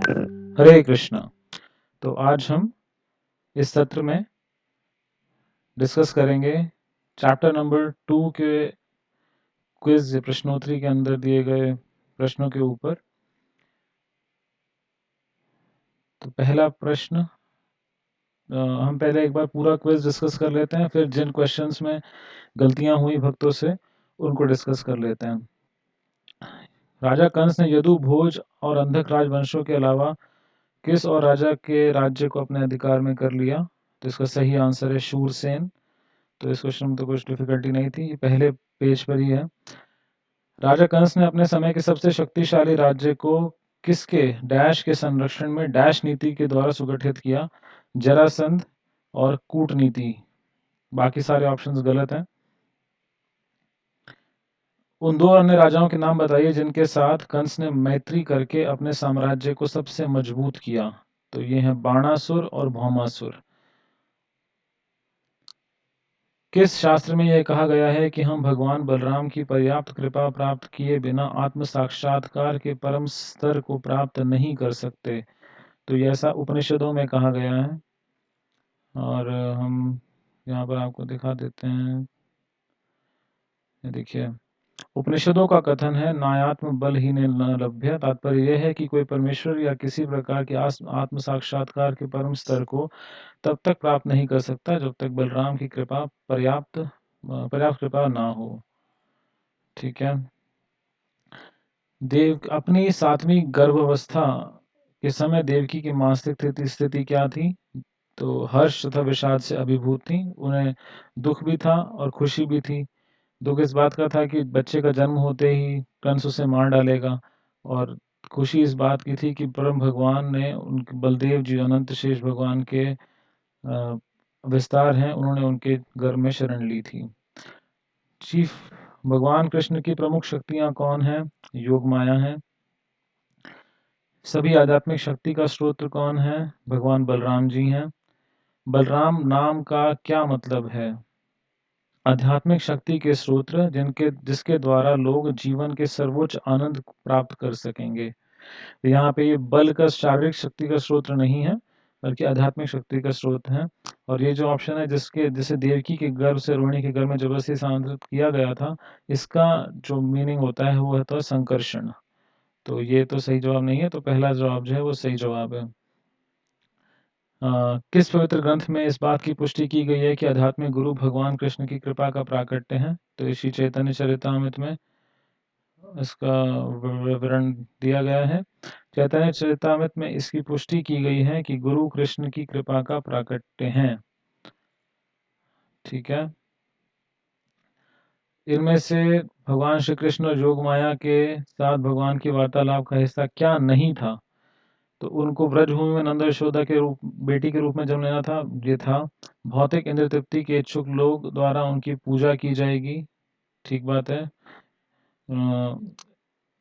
हरे कृष्णा। तो आज हम इस सत्र में डिस्कस करेंगे चैप्टर नंबर 2 के क्विज प्रश्नोत्तरी के अंदर दिए गए प्रश्नों के ऊपर। तो पहला प्रश्न, हम पहले एक बार पूरा क्विज डिस्कस कर लेते हैं, फिर जिन क्वेश्चंस में गलतियां हुई भक्तों से उनको डिस्कस कर लेते हैं। राजा कंस ने यदु, भोज और अंधक राजवंशों के अलावा किस और राजा के राज्य को अपने अधिकार में कर लिया? तो इसका सही आंसर है शूरसेन। तो इस क्वेश्चन में तो कुछ डिफिकल्टी नहीं थी, ये पहले पेज पर ही है। राजा कंस ने अपने समय के सबसे शक्तिशाली राज्य को किसके डैश के संरक्षण में डैश नीति के द्वारा सुगठित किया? जरासंध और कूटनीति। बाकी सारे ऑप्शंस गलत हैं। उन दो अन्य राजाओं के नाम बताइए जिनके साथ कंस ने मैत्री करके अपने साम्राज्य को सबसे मजबूत किया। तो ये हैं बाणासुर और भौमासुर। किस शास्त्र में यह कहा गया है कि हम भगवान बलराम की पर्याप्त कृपा प्राप्त किए बिना आत्म साक्षात्कार के परम स्तर को प्राप्त नहीं कर सकते? तो ये ऐसा उपनिषदों में कहा गया है। और हम यहाँ पर आपको दिखा देते हैं। ये देखिए, उपनिषदों का कथन है नायात्म बल ही ने न लभ्य। तात्पर्य यह है कि कोई परमेश्वर या किसी प्रकार के आत्म साक्षात्कार के परम स्तर को तब तक प्राप्त नहीं कर सकता जब तक बलराम की कृपा पर्याप्त कृपा ना हो। ठीक है। देव अपनी 7वीं गर्भावस्था के समय देवकी की मानसिक स्थिति क्या थी? तो हर्ष तथा विषाद से अभिभूत थी। उन्हें दुख भी था और खुशी भी थी। दुख इस बात का था कि बच्चे का जन्म होते ही कंस उसे मार डालेगा, और खुशी इस बात की थी कि परम भगवान ने उनके बलदेव जी अनंत शेष भगवान के विस्तार हैं, उन्होंने उनके गर्भ में शरण ली थी। चीफ भगवान कृष्ण की प्रमुख शक्तियां कौन है? योग माया है। सभी आध्यात्मिक शक्ति का स्रोत कौन है? भगवान बलराम जी हैं। बलराम नाम का क्या मतलब है? आध्यात्मिक शक्ति के स्रोत जिसके द्वारा लोग जीवन के सर्वोच्च आनंद प्राप्त कर सकेंगे। तो यहाँ पे ये बल का शारीरिक शक्ति का स्रोत नहीं है, बल्कि आध्यात्मिक शक्ति का स्रोत है। और ये जो ऑप्शन है जिसे देवकी के गर्भ से रोहिणी के गर्भ में जबरदस्ती स्थानांतरित किया गया था, इसका जो मीनिंग होता है वो होता है संकर्षण। तो ये तो सही जवाब नहीं है, तो पहला जवाब जो है वो सही जवाब है। किस पवित्र ग्रंथ में इस बात की पुष्टि की गई है कि आध्यात्मिक गुरु भगवान कृष्ण की कृपा का प्राकट्य है? तो श्री चैतन्य चरितामृत में इसका विवरण दिया गया है। चैतन्य चरितामृत में इसकी पुष्टि की गई है कि गुरु कृष्ण की कृपा का प्राकट्य है। ठीक है। इनमें से भगवान श्री कृष्ण और योग माया के साथ भगवान की वार्तालाप का हिस्सा क्या नहीं था? तो उनको ब्रजभूमि में नंद यशोदा के बेटी के रूप में जन्म लेना था, ये था। भौतिक इंद्र तृप्ति के इच्छुक लोग द्वारा उनकी पूजा की जाएगी, ठीक बात है।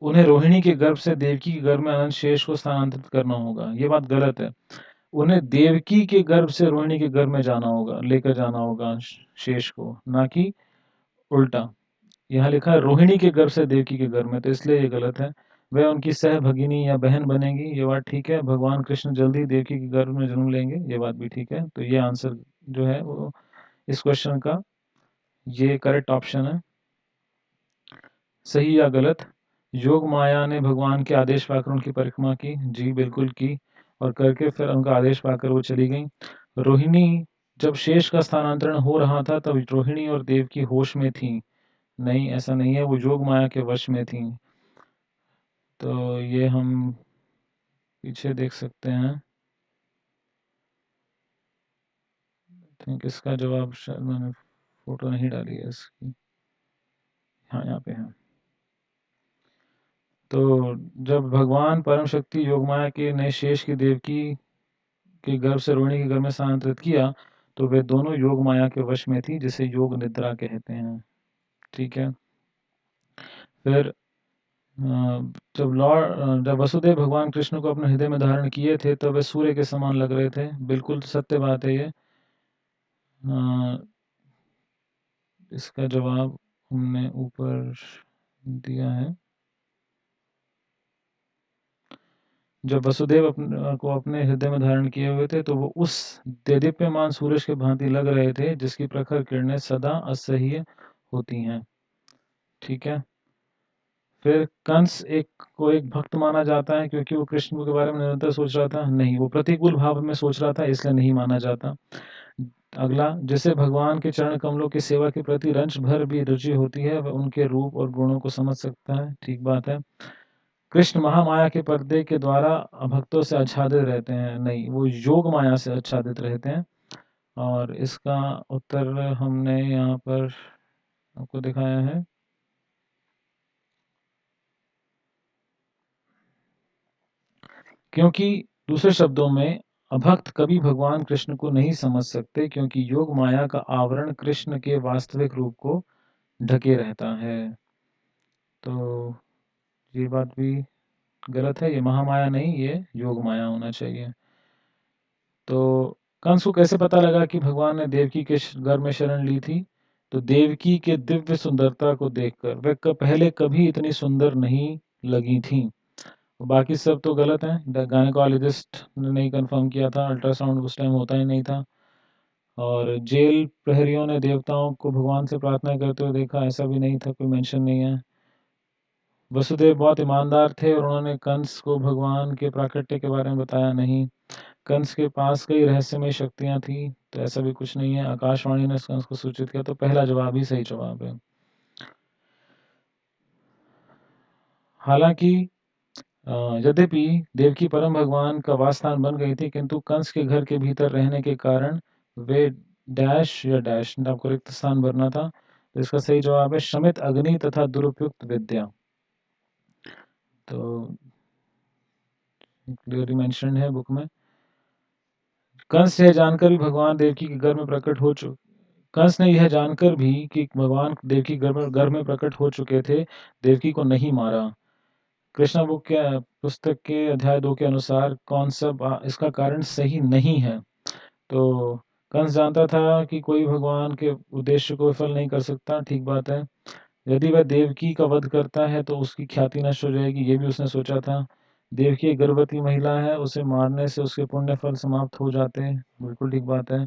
उन्हें रोहिणी के गर्भ से देवकी के गर्भ में अनंत शेष को स्थानांतरित करना होगा, ये बात गलत है। उन्हें देवकी के गर्भ से रोहिणी के गर्भ में जाना होगा, लेकर जाना होगा शेष को, ना कि उल्टा। यहाँ लिखा है रोहिणी के गर्भ से देवकी के गर्भ में, तो इसलिए ये गलत है। वह उनकी सह भगिनी या बहन बनेगी, ये बात ठीक है। भगवान कृष्ण जल्दी देवकी के गर्भ में जन्म लेंगे, ये बात भी ठीक है। तो ये आंसर जो है वो इस क्वेश्चन का ये करेक्ट ऑप्शन है। सही या गलत? योग माया ने भगवान के आदेश पाकर उनकी परिक्रमा की, जी बिल्कुल की, और करके फिर उनका आदेश पाकर वो चली गई। रोहिणी, जब शेष का स्थानांतरण हो रहा था तब रोहिणी और देवकी होश में थी? नहीं, ऐसा नहीं है, वो योग माया के वश में थी। तो ये हम पीछे देख सकते हैं। थिंक इसका जवाब शायद मैंने फोटो नहीं डाली है इसकी, हाँ यहाँ पे है। तो जब भगवान परम शक्ति योग माया के ने शेष की देवकी के गर्भ से रोहिणी के गर्भ में स्थानांतरित किया, तो वे दोनों योग माया के वश में थी, जिसे योग निद्रा कहते हैं। ठीक है। फिर जब वसुदेव भगवान कृष्ण को अपने हृदय में धारण किए थे तब वे सूर्य के समान लग रहे थे, बिल्कुल सत्य बात है ये। इसका जवाब हमने ऊपर दिया है। जब वसुदेव को अपने हृदय में धारण किए हुए थे तो वो उस देदीप्यमान सूरज के भांति लग रहे थे जिसकी प्रखर किरणें सदा असह्य होती हैं। ठीक है। फिर कंस एक भक्त माना जाता है क्योंकि वो कृष्ण के बारे में निरंतर सोच रहा था? नहीं, वो प्रतिकूल भाव में सोच रहा था, इसलिए नहीं माना जाता। अगला, जिसे भगवान के चरण कमलों की सेवा के प्रति रंच भर भी रुचि होती है, वह उनके रूप और गुणों को समझ सकता है। ठीक बात है। कृष्ण महामाया के पर्दे के द्वारा भक्तों से आच्छादित रहते हैं? नहीं, वो योग माया से आच्छादित रहते हैं। और इसका उत्तर हमने यहाँ पर आपको दिखाया है। क्योंकि दूसरे शब्दों में अभक्त कभी भगवान कृष्ण को नहीं समझ सकते, क्योंकि योग माया का आवरण कृष्ण के वास्तविक रूप को ढके रहता है। तो ये बात भी गलत है, ये महामाया नहीं, ये योग माया होना चाहिए। तो कंस को कैसे पता लगा कि भगवान ने देवकी के गर्भ में शरण ली थी? तो देवकी के दिव्य सुंदरता को देखकर वह पहले कभी इतनी सुंदर नहीं लगी थी। बाकी सब तो गलत है। गायनेकोलॉजिस्ट ने नहीं कंफर्म किया था, अल्ट्रासाउंड उस टाइम होता ही नहीं था। और जेल प्रहरियों ने देवताओं को भगवान से प्रार्थना करते हुए देखा, ऐसा भी नहीं था, कोई मेंशन नहीं है। वसुदेव बहुत ईमानदार थे और उन्होंने कंस को भगवान के प्राकट्य के बारे में बताया नहीं। कंस के पास कई रहस्यमय शक्तियां थी, तो ऐसा भी कुछ नहीं है। आकाशवाणी ने कंस को सूचित किया, तो पहला जवाब ही सही जवाब है। हालांकि यद्यपि देवकी परम भगवान का वासस्थान बन गई थी, किंतु कंस के घर के भीतर रहने के कारण वे डैश या डैश आपको रिक्त स्थान भरना था। तो इसका सही जवाब है शमित अग्नि तथा दुरुपयुक्त विद्या। तो क्लियरली मेंशन है बुक में। कंस यह जानकर भी भगवान देवकी के घर में प्रकट हो चुके कंस ने यह जानकर भी कि भगवान देवकी घर में प्रकट हो चुके थे, देवकी को नहीं मारा। कृष्णा बुक के पुस्तक के अध्याय 2 के अनुसार कौन सा इसका कारण सही नहीं है? तो कंस जानता था कि कोई भगवान के उद्देश्य को विफल नहीं कर सकता। ठीक बात है। यदि वह देवकी का वध करता है तो उसकी ख्याति नष्ट हो जाएगी, ये भी उसने सोचा था। देवकी एक गर्भवती महिला है, उसे मारने से उसके पुण्य फल समाप्त हो जाते हैं। बिल्कुल ठीक बात है।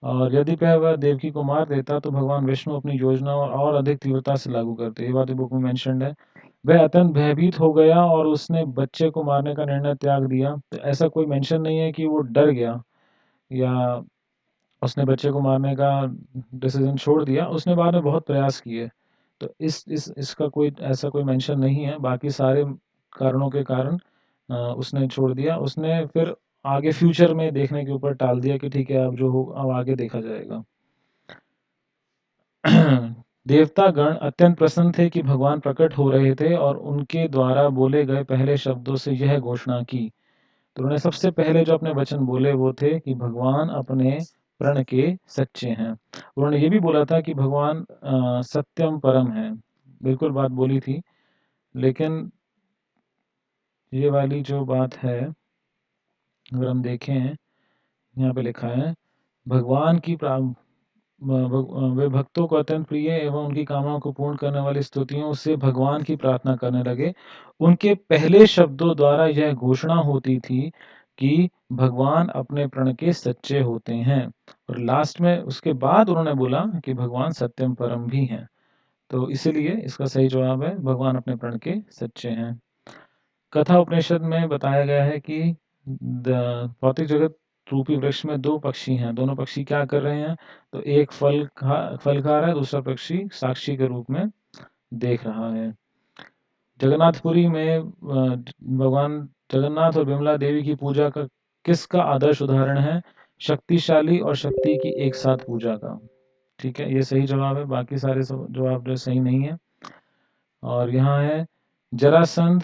और यदि वह देवकी को मार देता तो भगवान विष्णु अपनी योजना और अधिक तीव्रता से लागू करते। ये बात बुक में मेंशन्ड है। वह अत्यंत भयभीत हो गया और उसने बच्चे को मारने का निर्णय त्याग दिया। तो ऐसा कोई मेंशन नहीं है कि वो डर गया या उसने बच्चे को मारने का डिसीजन छोड़ दिया। उसने बाद में बहुत प्रयास किए। तो इसका कोई ऐसा कोई मेंशन नहीं है। बाकी सारे कारणों के कारण उसने छोड़ दिया। उसने फिर आगे फ्यूचर में देखने के ऊपर टाल दिया कि ठीक है, अब जो हो अब आगे देखा जाएगा। देवता गण अत्यंत प्रसन्न थे कि भगवान प्रकट हो रहे थे और उनके द्वारा बोले गए पहले शब्दों से यह घोषणा की। तो उन्होंने सबसे पहले जो अपने वचन बोले वो थे कि भगवान अपने प्रण के सच्चे हैं। उन्होंने ये भी बोला था कि भगवान सत्यम परम है। बिल्कुल बात बोली थी। लेकिन ये वाली जो बात है, अगर हम देखें, यहाँ पे लिखा है भगवान की वे भक्तों को अत्यंत प्रिय एवं उनकी कामनाओं को पूर्ण करने वाली स्तुतियों से भगवान की प्रार्थना करने लगे। उनके पहले शब्दों द्वारा यह घोषणा होती थी कि भगवान अपने प्रण के सच्चे होते हैं। और लास्ट में उसके बाद उन्होंने बोला कि भगवान सत्यम परम भी हैं। तो इसीलिए इसका सही जवाब है भगवान अपने प्रण के सच्चे हैं। कथा उपनिषद में बताया गया है कि भौतिक जगत रूपी वृक्ष में दो पक्षी हैं। दोनों पक्षी क्या कर रहे हैं? तो एक फल खा रहा है, दूसरा पक्षी साक्षी के रूप में देख रहा है। जगन्नाथपुरी में भगवान जगन्नाथ और विमला देवी की पूजा का किसका आदर्श उदाहरण है? शक्तिशाली और शक्ति की एक साथ पूजा का। ठीक है, ये सही जवाब है। बाकी सारे जवाब जो सही नहीं है। और यहाँ है जरासंध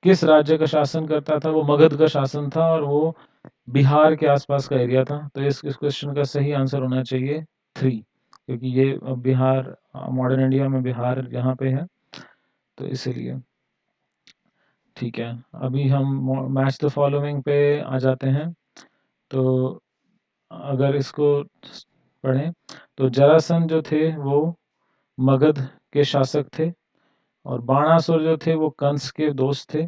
किस राज्य का शासन करता था? वो मगध का शासन था और वो बिहार के आसपास का एरिया था। तो इस क्वेश्चन का सही आंसर होना चाहिए 3, क्योंकि ये बिहार, मॉडर्न इंडिया में बिहार यहाँ पे है, तो इसीलिए। ठीक है, अभी हम मैच द फॉलोइंग पे आ जाते हैं। तो अगर इसको पढ़ें तो जरासंध जो थे वो मगध के शासक थे और बाणासुर जो थे वो कंस के दोस्त थे।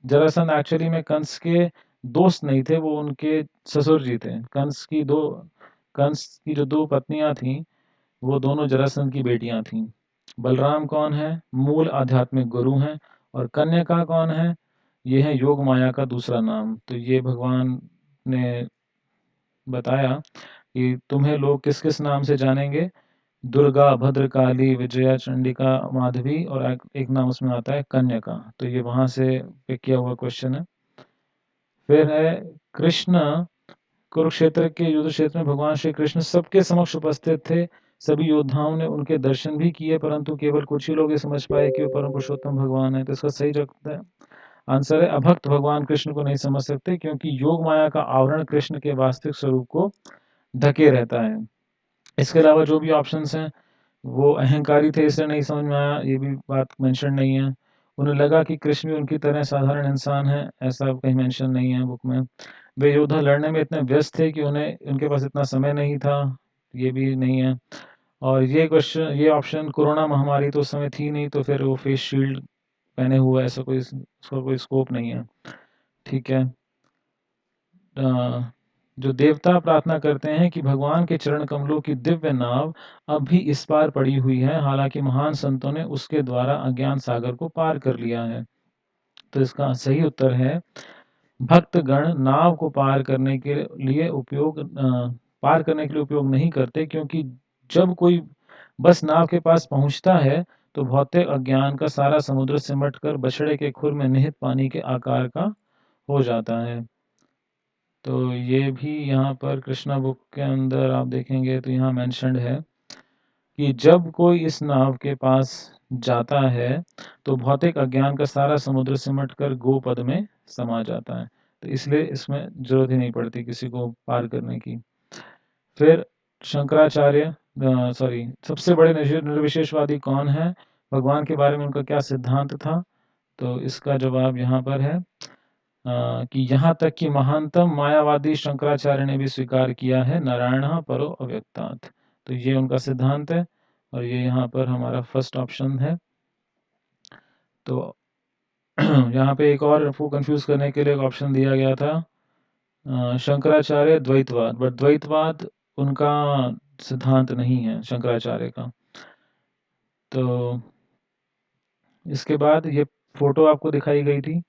जरासंध एक्चुअली में कंस के दोस्त नहीं थे, वो उनके ससुर जी थे। कंस की जो दो पत्नियां थीं, वो दोनों जरासंध की बेटियां थीं। बलराम कौन है? मूल आध्यात्मिक गुरु हैं। और कन्यका कौन है? ये है योग माया का दूसरा नाम। तो ये भगवान ने बताया कि तुम्हें लोग किस किस नाम से जानेंगे? दुर्गा, भद्रकाली, विजया, चंडिका, माधवी, और एक नाम उसमें आता है कन्यका। तो ये वहां से पिक किया हुआ क्वेश्चन है। फिर है कृष्ण। कुरुक्षेत्र के युद्ध क्षेत्र में भगवान श्री कृष्ण सबके समक्ष उपस्थित थे। सभी योद्धाओं ने उनके दर्शन भी किए, परंतु केवल कुछ ही लोग ये समझ पाए कि वो परम पुरुषोत्तम भगवान है। तो इसका सही जवाब है, आंसर है अभक्त भगवान कृष्ण को नहीं समझ सकते, क्योंकि योग माया का आवरण कृष्ण के वास्तविक स्वरूप को ढके रहता है। इसके अलावा जो भी ऑप्शंस हैं वो अहंकारी थे, इसलिए नहीं समझ में आया, ये भी बात मेंशन नहीं है। उन्हें लगा कि कृष्ण भी उनकी तरह साधारण इंसान है, ऐसा कहीं मेंशन नहीं है बुक में। वे योद्धा लड़ने में इतने व्यस्त थे कि उनके पास इतना समय नहीं था, ये भी नहीं है। और ये ऑप्शन, कोरोना महामारी तो उस समय थी नहीं, तो फिर वो फेस शील्ड पहने हुआ, ऐसा उसका कोई स्कोप नहीं है। ठीक है। जो देवता प्रार्थना करते हैं कि भगवान के चरण कमलों की दिव्य नाव अब भी इस पार पड़ी हुई है, हालांकि महान संतों ने उसके द्वारा अज्ञान सागर को पार कर लिया है। तो इसका सही उत्तर है, भक्तगण नाव को पार करने के लिए उपयोग नहीं करते, क्योंकि जब कोई बस नाव के पास पहुंचता है तो भौतिक अज्ञान का सारा समुद्र सिमट कर बछड़े के खुर में निहित पानी के आकार का हो जाता है। तो ये भी यहाँ पर कृष्णा बुक के अंदर आप देखेंगे तो यहाँ मेंशन्ड है कि जब कोई इस नाव के पास जाता है तो भौतिक अज्ञान का सारा समुद्र सिमट कर गोपद में समा जाता है। तो इसलिए इसमें जरूरत ही नहीं पड़ती किसी को पार करने की। फिर शंकराचार्य, सबसे बड़े निर्विशेषवादी कौन है? भगवान के बारे में उनका क्या सिद्धांत था? तो इसका जवाब यहाँ पर है कि यहाँ तक कि महानतम मायावादी शंकराचार्य ने भी स्वीकार किया है, नारायण परो अव्यक्तात्। तो ये उनका सिद्धांत है, और ये यहाँ पर हमारा फर्स्ट ऑप्शन है। तो यहाँ पे एक और को कंफ्यूज करने के लिए एक ऑप्शन दिया गया था, शंकराचार्य द्वैतवाद, बट द्वैतवाद उनका सिद्धांत नहीं है शंकराचार्य का। तो इसके बाद ये फोटो आपको दिखाई गई थी।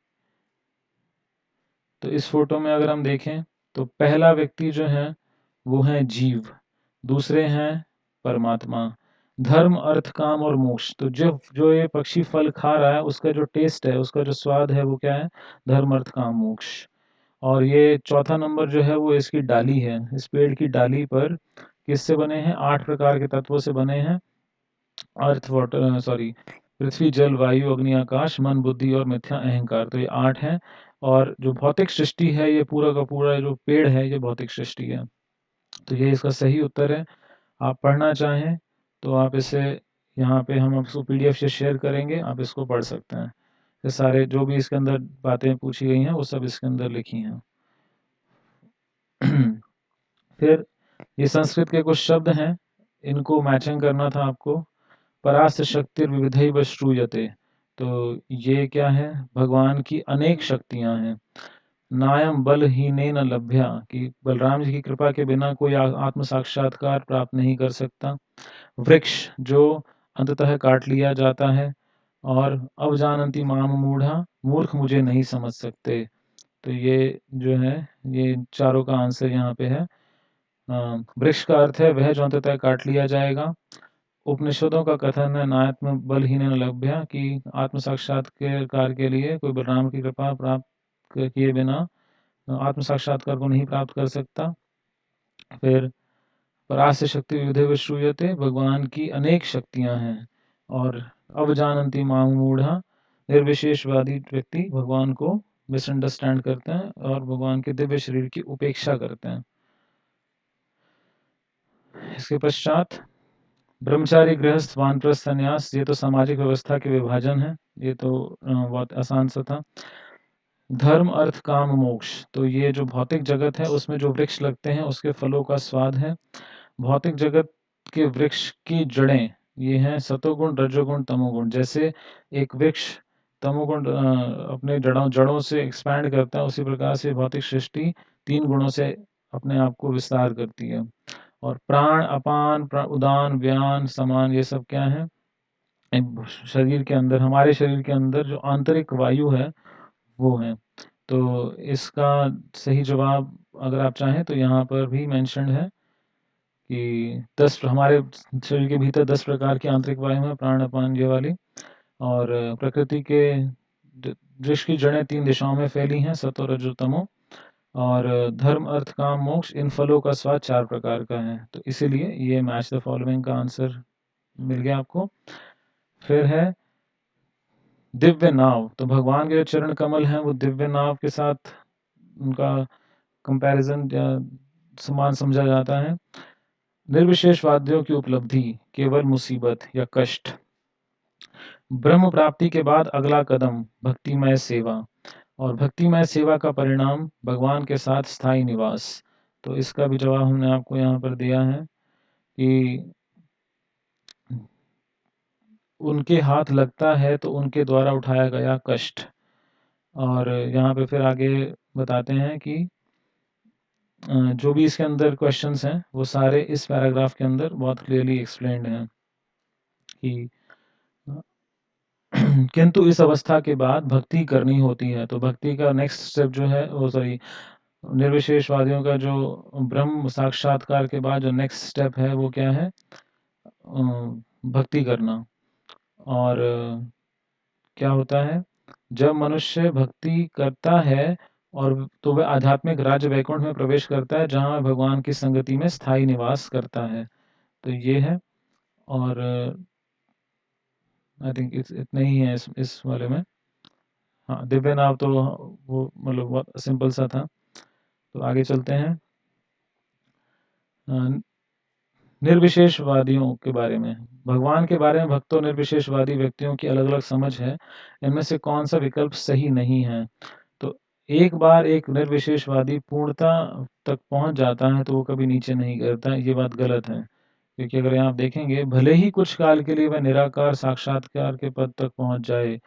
तो इस फोटो में अगर हम देखें तो पहला व्यक्ति जो है वो है जीव, दूसरे हैं परमात्मा। धर्म, अर्थ, काम और मोक्ष। तो जो ये पक्षी फल खा रहा है उसका जो टेस्ट है, उसका जो स्वाद है, वो क्या है? धर्म, अर्थ, काम, मोक्ष। और ये चौथा नंबर जो है वो इसकी डाली है। इस पेड़ की डाली पर किससे बने हैं? 8 प्रकार के तत्वों से बने हैं। पृथ्वी, जल, वायु, अग्नि, आकाश, मन, बुद्धि और मिथ्या अहंकार। तो ये 8 हैं। और जो भौतिक सृष्टि है, ये पूरा का पूरा जो पेड़ है, ये भौतिक सृष्टि है। तो ये इसका सही उत्तर है। आप पढ़ना चाहें तो आप इसे, यहाँ पे हम आपको पीडीएफ से शेयर करेंगे, आप इसको पढ़ सकते हैं। ये सारे जो भी इसके अंदर बातें पूछी गई हैं वो सब इसके अंदर लिखी हैं। फिर ये संस्कृत के कुछ शब्द हैं, इनको मैचिंग करना था आपको। परास्त शक्ति विविधैव श्रूयते। तो ये क्या है? भगवान की अनेक शक्तियां हैं। नायम बलहीनेन लभ्या, कि बलराम जी की कृपा के बिना कोई आत्म साक्षात्कार प्राप्त नहीं कर सकता। वृक्ष, जो अंततः काट लिया जाता है। और अवजानन्ति माम मूढ़ा, मूर्ख मुझे नहीं समझ सकते। तो ये जो है, ये चारों का आंसर यहाँ पे है। वृक्ष का अर्थ है वह जो अंततः काट लिया जाएगा। उपनिषदों का कथन है नायत्म बलहीन लभ्या, कि आत्म साक्षात्कार के लिए कोई बलराम की कृपा प्राप्त किए बिना आत्म साक्षात्कार को नहीं प्राप्त कर सकता। फिर परास्य शक्ति विविधे श्रूयते, भगवान की अनेक शक्तियां हैं। और अवजानन्ति मां मूढ़ा, निर्विशेषवादी व्यक्ति भगवान को मिसअंडरस्टैंड करते हैं और भगवान के दिव्य शरीर की उपेक्षा करते हैं। इसके पश्चात ब्रह्मचारी, गृहस्थ, वानप्रस्थ, संन्यास, ये तो सामाजिक व्यवस्था के विभाजन है, ये तो बहुत आसान सा था। धर्म, अर्थ, काम, मोक्ष। तो ये जो भौतिक जगत है उसमें जो वृक्ष लगते हैं उसके फलों का स्वाद है। भौतिक जगत के वृक्ष की जड़ें ये हैं सतोगुण, रजोगुण, तमोगुण। जैसे एक वृक्ष तमोगुण अपने जड़ों से एक्सपैंड करता है, उसी प्रकार से भौतिक सृष्टि 3 गुणों से अपने आप को विस्तार करती है। और प्राण, अपान, उदान, व्यान, समान, ये सब क्या है? शरीर के अंदर, हमारे शरीर के अंदर जो आंतरिक वायु है वो है। तो इसका सही जवाब अगर आप चाहें तो यहाँ पर भी मेंशन्ड है कि 10 हमारे शरीर के भीतर 10 प्रकार की आंतरिक वायु है, प्राण, अपान, ये वाली। और प्रकृति के वृक्ष की जड़ें 3 दिशाओं में फैली हैं, सत्व, रजो, तमो। और धर्म, अर्थ, काम, मोक्ष, इन फलों का स्वाद 4 प्रकार का है। तो इसीलिए ये मैच द फॉलोइंग का आंसर मिल गया आपको। फिर है दिव्य नाव। तो भगवान के जो चरण कमल हैं वो दिव्य नाव के साथ उनका कंपैरिजन या समान समझा जाता है। निर्विशेष वाद्यों की उपलब्धि केवल मुसीबत या कष्ट। ब्रह्म प्राप्ति के बाद अगला कदम भक्तिमय सेवा, और भक्तिमय सेवा का परिणाम भगवान के साथ स्थायी निवास। तो इसका भी जवाब हमने आपको यहाँ पर दिया है कि उनके हाथ लगता है तो उनके द्वारा उठाया गया कष्ट। और यहाँ पे फिर आगे बताते हैं कि जो भी इसके अंदर क्वेश्चंस हैं वो सारे इस पैराग्राफ के अंदर बहुत क्लियरली एक्सप्लेन्ड हैं कि किंतु इस अवस्था के बाद भक्ति करनी होती है। तो भक्ति का नेक्स्ट स्टेप जो है वो निर्विशेषवादियों का जो ब्रह्म साक्षात्कार के बाद जो नेक्स्ट स्टेप है वो क्या है? भक्ति करना। और क्या होता है जब मनुष्य भक्ति करता है और तो वह आध्यात्मिक राज्य वैकुंठ में प्रवेश करता है, जहाँ भगवान की संगति में स्थायी निवास करता है। तो ये है। और आई थिंक इतना ही है इस वाले में। हाँ, दिव्य नाव तो वो मतलब बहुत सिंपल सा था। तो आगे चलते हैं निर्विशेषवादियों के बारे में। भगवान के बारे में भक्तों निर्विशेषवादी व्यक्तियों की अलग अलग समझ है। इनमें से कौन सा विकल्प सही नहीं है? तो एक बार एक निर्विशेषवादी पूर्णता तक पहुंच जाता है तो वो कभी नीचे नहीं गिरता। ये बात गलत है, क्योंकि अगर यहाँ आप देखेंगे भले ही कुछ काल के लिए वह निराकार साक्षात्कार के पद तक पहुंच जाए,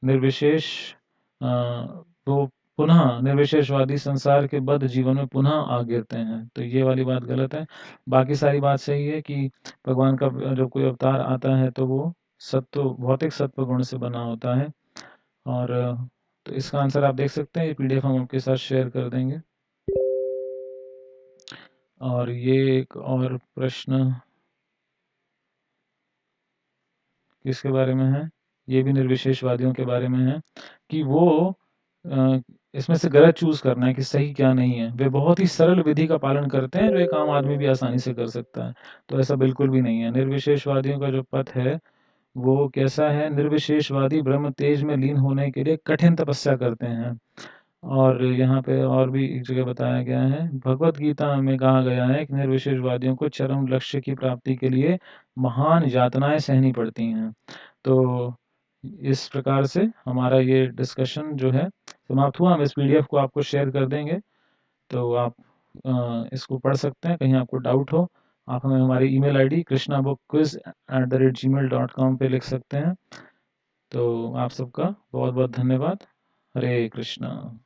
निर्विशेष वो पुनः निर्विशेषवादी संसार के बद्ध जीवन में पुनः आ गिरते हैं। तो ये वाली बात गलत है। बाकी सारी बात सही है कि भगवान का जब कोई अवतार आता है तो वो सत्व, भौतिक सत्व गुण से बना होता है। और तो इसका आंसर आप देख सकते हैं, ये पीडीएफ हम आपके साथ शेयर कर देंगे। और ये एक और प्रश्न किसके बारे में है? ये भी निर्विशेषवादियों के बारे में है कि वो इसमें से गलत चूज करना है कि सही क्या नहीं है। वे बहुत ही सरल विधि का पालन करते हैं जो एक आम आदमी भी आसानी से कर सकता है। तो ऐसा बिल्कुल भी नहीं है। निर्विशेषवादियों का जो पथ है वो कैसा है? निर्विशेषवादी ब्रह्म तेज में लीन होने के लिए कठिन तपस्या करते हैं। और यहाँ पे और भी एक जगह बताया गया है, भगवत गीता में कहा गया है कि निर्विशेषवादियों को चरम लक्ष्य की प्राप्ति के लिए महान यातनाएं सहनी पड़ती हैं। तो इस प्रकार से हमारा ये डिस्कशन जो है समाप्त हुआ। हम इस पीडीएफ को आपको शेयर कर देंगे, तो आप इसको पढ़ सकते हैं। कहीं आपको डाउट हो आप हमें हमारी ईमेल आईडी krishnabookquiz@gmail.com पे लिख सकते हैं। तो आप सबका बहुत बहुत धन्यवाद। हरे कृष्णा।